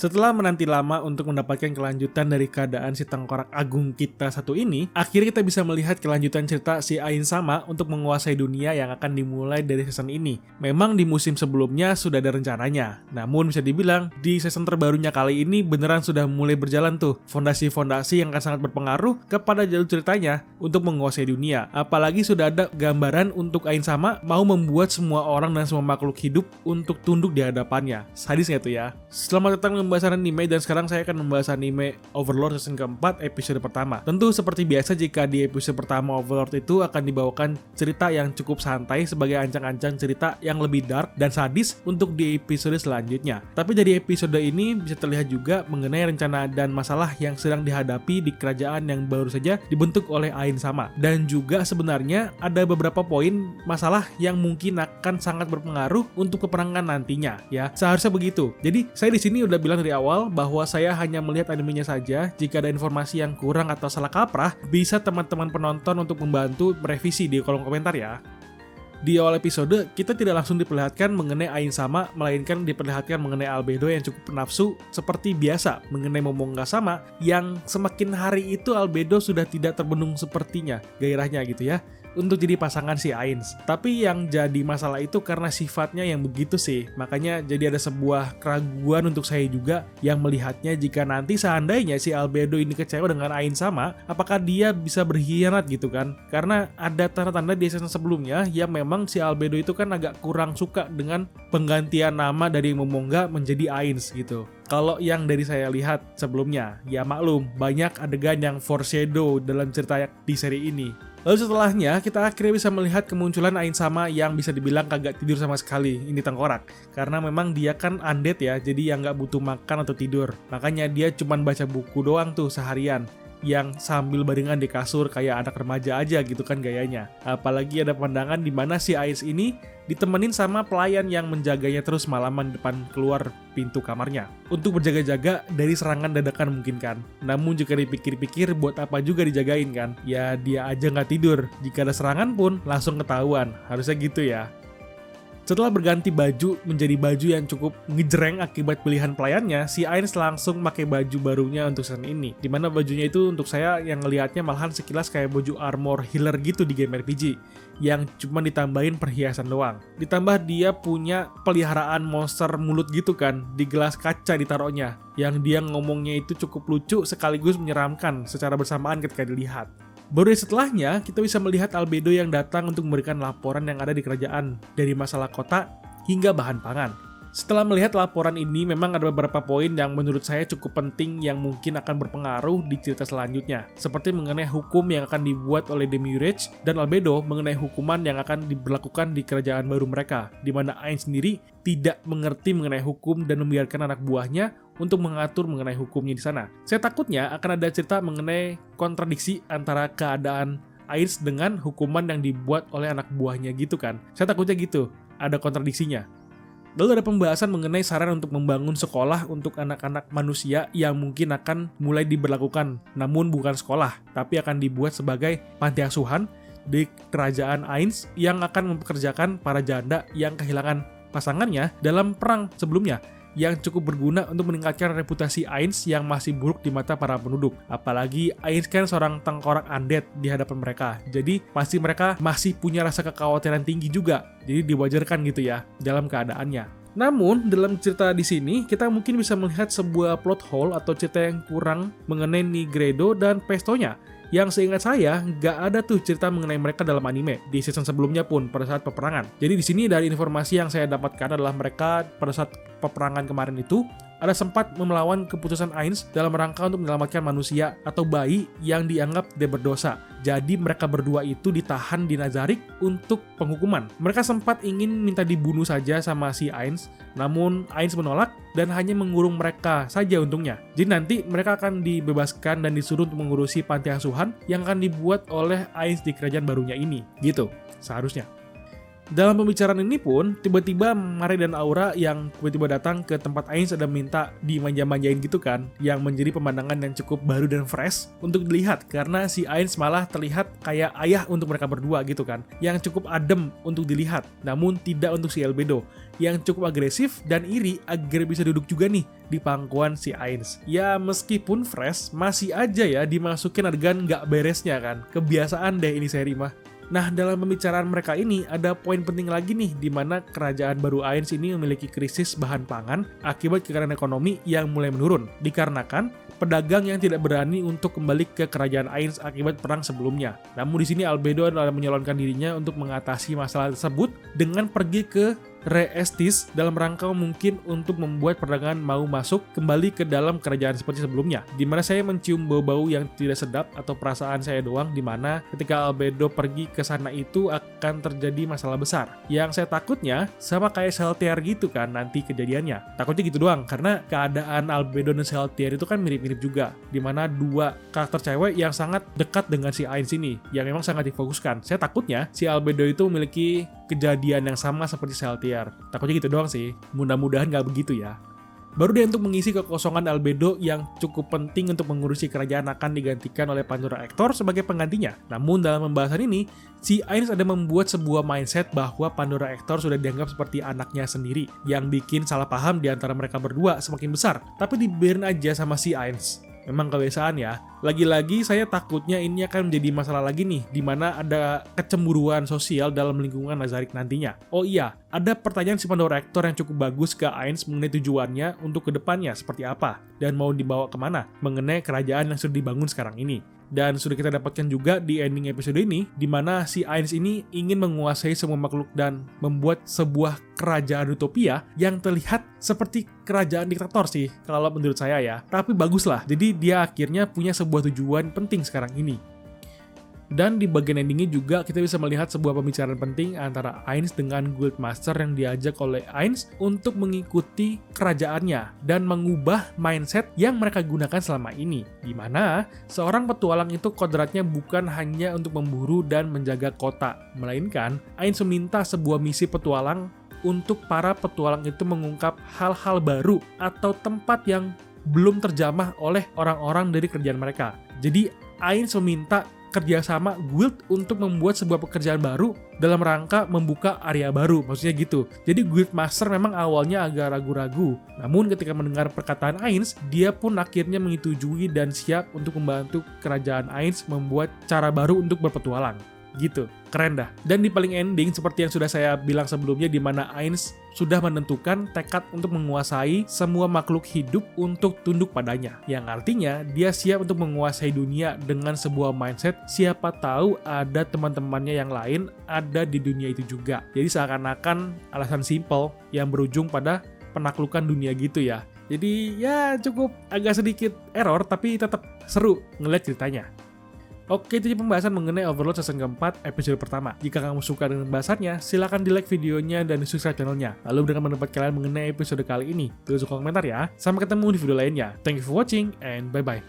Setelah menanti lama untuk mendapatkan kelanjutan dari keadaan si tengkorak agung kita satu ini, akhirnya kita bisa melihat kelanjutan cerita si Ain Sama untuk menguasai dunia yang akan dimulai dari season ini. Memang di musim sebelumnya sudah ada rencananya, namun bisa dibilang di season terbarunya kali ini beneran sudah mulai berjalan tuh fondasi-fondasi yang akan sangat berpengaruh kepada jalur ceritanya untuk menguasai dunia. Apalagi sudah ada gambaran untuk Ain Sama mau membuat semua orang dan semua makhluk hidup untuk tunduk di hadapannya. Sadis nggak tuh ya? Selamat datang pembahasan anime, dan sekarang saya akan membahas anime Overlord season keempat episode pertama. Tentu seperti biasa, jika di episode pertama Overlord itu akan dibawakan cerita yang cukup santai sebagai ancang-ancang cerita yang lebih dark dan sadis untuk di episode selanjutnya. Tapi dari episode ini bisa terlihat juga mengenai rencana dan masalah yang sedang dihadapi di kerajaan yang baru saja dibentuk oleh Ain Sama. Dan juga sebenarnya ada beberapa poin masalah yang mungkin akan sangat berpengaruh untuk peperangan nantinya ya. Seharusnya begitu. Jadi saya di sini udah bilang dari awal bahwa saya hanya melihat animenya saja. Jika ada informasi yang kurang atau salah kaprah, bisa teman-teman penonton untuk membantu merevisi di kolom komentar ya. Di awal episode, kita tidak langsung diperlihatkan mengenai Ain Sama, melainkan diperlihatkan mengenai Albedo yang cukup nafsu seperti biasa mengenai Momonga Sama, yang semakin hari itu Albedo sudah tidak terbendung sepertinya gairahnya gitu ya untuk jadi pasangan si Ains. Tapi yang jadi masalah itu karena sifatnya yang begitu sih. Makanya jadi ada sebuah keraguan untuk saya juga yang melihatnya, jika nanti seandainya si Albedo ini kecewa dengan Ain Sama, apakah dia bisa berkhianat gitu kan? Karena ada tanda-tanda di season sebelumnya yang memang si Albedo itu kan agak kurang suka dengan penggantian nama dari Momonga menjadi Ains gitu. Kalau yang dari saya lihat sebelumnya, ya maklum banyak adegan yang foreshadow dalam cerita di seri ini. Lalu setelahnya, kita akhirnya bisa melihat kemunculan Ain Sama yang bisa dibilang kagak tidur sama sekali, ini tengkorak. Karena memang dia kan undead ya, jadi yang gak butuh makan atau tidur. Makanya dia cuma baca buku doang tuh seharian, yang sambil baringan di kasur kayak anak remaja aja gitu kan gayanya. Apalagi ada pandangan di mana si Ais ini ditemenin sama pelayan yang menjaganya terus malaman depan keluar pintu kamarnya untuk berjaga-jaga dari serangan dadakan mungkin kan. Namun jika dipikir-pikir, buat apa juga dijagain kan? Ya dia aja nggak tidur, jika ada serangan pun langsung ketahuan, harusnya gitu ya. Setelah berganti baju menjadi baju yang cukup ngejreng akibat pilihan pelayannya, si Ains langsung pakai baju barunya untuk season ini. Dimana bajunya itu untuk saya yang ngelihatnya malahan sekilas kayak baju armor healer gitu di game RPG, yang cuma ditambahin perhiasan doang. Ditambah dia punya peliharaan monster mulut gitu kan, di gelas kaca ditaruhnya, yang dia ngomongnya itu cukup lucu sekaligus menyeramkan secara bersamaan ketika dilihat. Baru setelahnya, kita bisa melihat Albedo yang datang untuk memberikan laporan yang ada di kerajaan, dari masalah kota hingga bahan pangan. Setelah melihat laporan ini, memang ada beberapa poin yang menurut saya cukup penting yang mungkin akan berpengaruh di cerita selanjutnya. Seperti mengenai hukum yang akan dibuat oleh Demiurge dan Albedo mengenai hukuman yang akan diberlakukan di kerajaan baru mereka, di mana Ain sendiri tidak mengerti mengenai hukum dan membiarkan anak buahnya untuk mengatur mengenai hukumnya di sana. Saya takutnya akan ada cerita mengenai kontradiksi antara keadaan Ais dengan hukuman yang dibuat oleh anak buahnya gitu kan. Saya takutnya gitu, ada kontradiksinya. Lalu ada pembahasan mengenai saran untuk membangun sekolah untuk anak-anak manusia yang mungkin akan mulai diberlakukan, namun bukan sekolah, tapi akan dibuat sebagai panti asuhan di kerajaan Ains yang akan mempekerjakan para janda yang kehilangan pasangannya dalam perang sebelumnya, yang cukup berguna untuk meningkatkan reputasi Ains yang masih buruk di mata para penduduk. Apalagi Ains kan seorang tengkorak undead di hadapan mereka, jadi pasti mereka masih punya rasa kekhawatiran tinggi juga, jadi diwajarkan gitu ya dalam keadaannya. Namun dalam cerita di sini kita mungkin bisa melihat sebuah plot hole atau cerita yang kurang mengenai Nigredo dan Pestonya, yang seingat saya nggak ada tuh cerita mengenai mereka dalam anime di season sebelumnya pun pada saat peperangan. Jadi di sini dari informasi yang saya dapatkan adalah mereka pada saat peperangan kemarin itu ada sempat melawan keputusan Ains dalam rangka untuk menyelamatkan manusia atau bayi yang dianggap tidak berdosa. Jadi mereka berdua itu ditahan di Nazarik untuk penghukuman. Mereka sempat ingin minta dibunuh saja sama si Ains, namun Ains menolak dan hanya mengurung mereka saja untungnya. Jadi nanti mereka akan dibebaskan dan disuruh untuk mengurusi panti asuhan yang akan dibuat oleh Ains di kerajaan barunya ini. Gitu, seharusnya. Dalam pembicaraan ini pun, tiba-tiba Mare dan Aura yang tiba-tiba datang ke tempat Ainz ada minta dimanja-manjain gitu kan, yang menjadi pemandangan yang cukup baru dan fresh untuk dilihat karena si Ainz malah terlihat kayak ayah untuk mereka berdua gitu kan, yang cukup adem untuk dilihat, namun tidak untuk si Albedo, yang cukup agresif dan iri agar bisa duduk juga nih di pangkuan si Ainz. Ya meskipun fresh, masih aja ya dimasukin adegan nggak beresnya kan, kebiasaan deh ini seri mah. Nah, dalam pembicaraan mereka ini ada poin penting lagi nih di mana kerajaan baru Ainz ini memiliki krisis bahan pangan akibat kekerasan ekonomi yang mulai menurun dikarenakan pedagang yang tidak berani untuk kembali ke kerajaan Ainz akibat perang sebelumnya. Namun di sini Albedo adalah menyalonkan dirinya untuk mengatasi masalah tersebut dengan pergi ke Re-Estis dalam rangka mungkin untuk membuat perdagangan mau masuk kembali ke dalam kerajaan seperti sebelumnya. Dimana saya mencium bau-bau yang tidak sedap atau perasaan saya doang, dimana ketika Albedo pergi ke sana itu akan terjadi masalah besar. Yang saya takutnya sama kayak Saltear gitu kan nanti kejadiannya. Takutnya gitu doang karena keadaan Albedo dan Saltear itu kan mirip-mirip juga. Dimana dua karakter cewek yang sangat dekat dengan si Ainz ini yang memang sangat difokuskan. Saya takutnya si Albedo itu memiliki kejadian yang sama seperti Saltear. Takutnya gitu doang sih. Mudah-mudahan nggak begitu ya. Baru deh untuk mengisi kekosongan Albedo yang cukup penting untuk mengurusi kerajaan akan digantikan oleh Pandora Hector sebagai penggantinya. Namun dalam pembahasan ini, si Ainz ada membuat sebuah mindset bahwa Pandora Hector sudah dianggap seperti anaknya sendiri, yang bikin salah paham di antara mereka berdua semakin besar. Tapi dibiarin aja sama si Ainz. Memang kebiasaan ya. Lagi-lagi saya takutnya ini akan menjadi masalah lagi nih, di mana ada kecemburuan sosial dalam lingkungan Lazarik nantinya. Oh iya, ada pertanyaan si Pandora Hector yang cukup bagus ke Ainz mengenai tujuannya untuk kedepannya seperti apa, dan mau dibawa kemana mengenai kerajaan yang sudah dibangun sekarang ini. Dan sudah kita dapatkan juga di ending episode ini, di mana si Ainz ini ingin menguasai semua makhluk dan membuat sebuah kerajaan utopia yang terlihat seperti kerajaan diktator sih, kalau menurut saya ya. Tapi bagus lah, jadi dia akhirnya punya sebuah tujuan penting sekarang ini. Dan di bagian endingnya juga kita bisa melihat sebuah pembicaraan penting antara Ainz dengan Guildmaster yang diajak oleh Ainz untuk mengikuti kerajaannya dan mengubah mindset yang mereka gunakan selama ini. Dimana seorang petualang itu kodratnya bukan hanya untuk memburu dan menjaga kota, melainkan Ainz meminta sebuah misi petualang untuk para petualang itu mengungkap hal-hal baru atau tempat yang belum terjamah oleh orang-orang dari kerajaan mereka. Jadi Ainz meminta kerjasama guild untuk membuat sebuah pekerjaan baru dalam rangka membuka area baru, maksudnya gitu. Jadi Guildmaster memang awalnya agak ragu-ragu, namun ketika mendengar perkataan Ainz, dia pun akhirnya menyetujui dan siap untuk membantu kerajaan Ainz membuat cara baru untuk berpetualang. Gitu, keren dah. Dan di paling ending, seperti yang sudah saya bilang sebelumnya, di mana Ainz sudah menentukan tekad untuk menguasai semua makhluk hidup untuk tunduk padanya. Yang artinya, dia siap untuk menguasai dunia dengan sebuah mindset, siapa tahu ada teman-temannya yang lain ada di dunia itu juga. Jadi seakan-akan alasan simple yang berujung pada penaklukan dunia gitu ya. Jadi ya cukup agak sedikit error, tapi tetap seru ngeliat ceritanya. Oke, itu pembahasan mengenai Overlord season keempat episode pertama. Jika kamu suka dengan pembahasannya, silahkan di like videonya dan subscribe channelnya. Lalu dengan pendapat kalian mengenai episode kali ini, tulis komentar ya. Sampai ketemu di video lainnya. Thank you for watching and bye-bye.